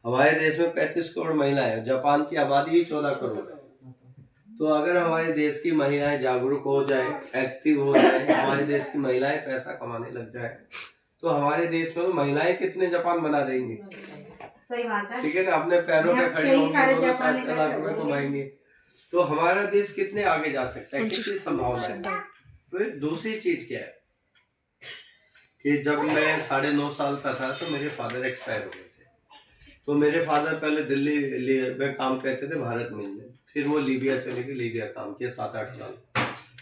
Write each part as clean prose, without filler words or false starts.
हमारे देश में 35 करोड़ महिलाएं हैं, जापान की आबादी ही 14 करोड़ है। तो अगर हमारे देश की महिलाएं जागरूक हो जाए, एक्टिव हो जाए, हमारे देश की महिलाएं पैसा कमाने लग जाए, तो हमारे देश में तो महिलाएं कितने जापान बना देंगी। सही बात है, ठीक है ना, अपने पैरों पे खड़ी होंगी, 4 लाख रुपए कमाएंगे, तो हमारा देश कितने आगे जा सकता है, कितनी संभावना है। फिर दूसरी चीज क्या है कि जब मैं 9.5 साल का था तो मेरे फादर एक्सपायर हो गए थे। तो मेरे फादर पहले दिल्ली में काम करते थे, भारत मिल में, फिर वो लीबिया चले गए, लीबिया काम किया 7-8 साल।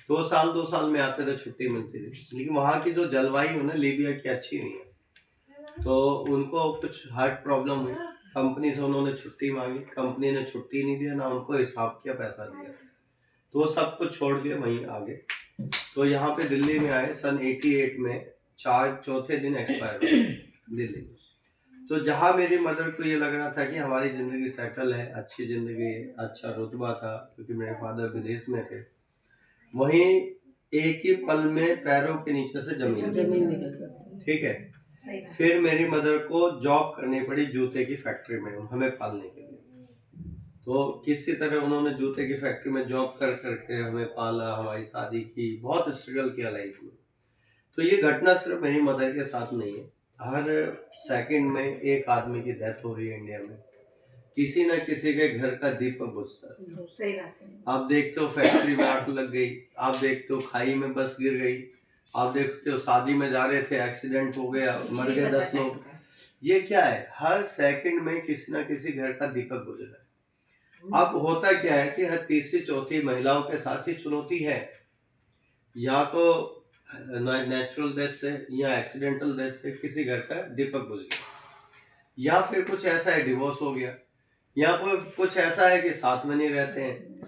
2 साल में आते थे, छुट्टी मिलती थी, लेकिन वहाँ की जो जलवायु है ना लीबिया की अच्छी नहीं है, तो उनको कुछ हार्ट प्रॉब्लम हुई। कंपनी से उन्होंने छुट्टी मांगी, कंपनी ने छुट्टी नहीं दिया, ना उनको हिसाब किया, पैसा दिया, तो वो सब कुछ छोड़ के वहीं आ गए। तो यहाँ पे दिल्ली में आए सन 88 में, चौथे दिन एक्सपायर हुए दिल्ली में। तो जहाँ मेरी मदर को ये लग रहा था कि हमारी ज़िंदगी सेटल है, अच्छी ज़िंदगी है, अच्छा रुतबा था, क्योंकि मेरे फादर विदेश में थे, वहीं एक ही पल में पैरों के नीचे से जमीन निकल जाती। ठीक है, फिर मेरी मदर को जॉब करनी पड़ी जूते की फैक्ट्री में, हमें पालने के लिए। तो किसी तरह उन्होंने जूते की फैक्ट्री में जॉब कर करके हमें पाला, हमारी शादी की, बहुत स्ट्रगल किया लाइफ में। तो ये घटना सिर्फ मेरी मदर के साथ नहीं है, हर सेकंड में एक आदमी की डेथ हो रही है इंडिया में, किसी न किसी के घर का दीपक बुझता है। सही बात है। आप देखते हो फैक्ट्री में आग लग गई, आप देखते हो खाई में बस गिर गई, आप देखते हो शादी में जा रहे थे एक्सीडेंट हो गया, मर गए 10 लोग। ये क्या है, हर सेकंड में किसी न किसी घर का दीपक बुझ रहा है। अब होता क्या है कि हर तीसरी चौथी महिलाओं के साथ ही चुनौती है, या तो नेचुरल डेथ से या एक्सीडेंटल डेथ से किसी घर का दीपक बुझ गया, या फिर कुछ ऐसा है डिवोर्स हो गया, या कोई कुछ ऐसा है कि साथ में नहीं रहते हैं।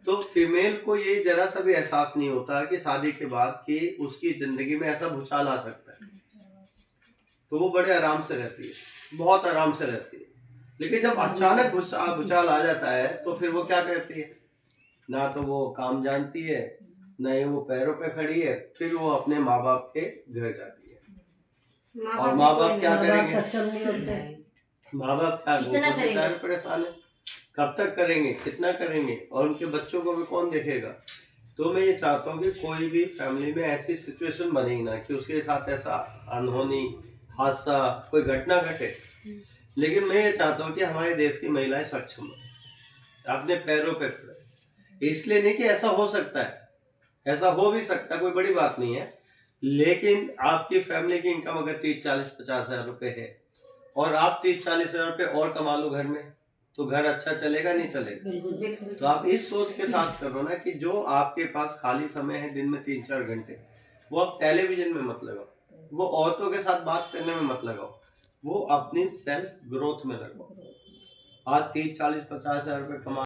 तो फीमेल को ये जरा सा भी एहसास नहीं होता कि शादी के बाद कि उसकी जिंदगी में ऐसा भूचाल आ सकता है, तो वो बड़े आराम से रहती है, बहुत आराम से रहती है। लेकिन जब अचानक भूचाल आ जाता है तो फिर वो क्या करती है, ना तो वो काम जानती है, ना ही वो पैरों पे खड़ी है, फिर वो अपने माँ बाप के घर जाती है। और माँ बाप क्या करेंगे, माँ बाप क्या बेचारे परेशान है, कब तक करेंगे, कितना करेंगे, और उनके बच्चों को भी कौन देखेगा। तो मैं ये चाहता हूँ कि कोई भी फैमिली में ऐसी सिचुएशन बने ही ना कि उसके साथ ऐसा अनहोनी हादसा कोई घटना घटे। लेकिन मैं ये चाहता हूँ कि हमारे देश की महिलाएं सक्षम हो, अपने पैरों पे खड़े। इसलिए नहीं कि ऐसा हो सकता है, ऐसा हो भी सकता है, कोई बड़ी बात नहीं है, लेकिन आपकी फैमिली की इनकम अगर 30-40-50 हजार रुपए है और आप 30-40 हजार रुपए और कमा लो घर में, तो घर अच्छा चलेगा नहीं चलेगा। तो आप इस सोच के साथ करो ना कि जो आपके पास खाली समय है दिन में 3-4 घंटे, वो आप टेलीविजन में मत लगाओ, वो औरतों के साथ बात करने में मत लगाओ, वो अपनी सेल्फ ग्रोथ में लगाओ। आज 30-40-50 हजार रुपए कमा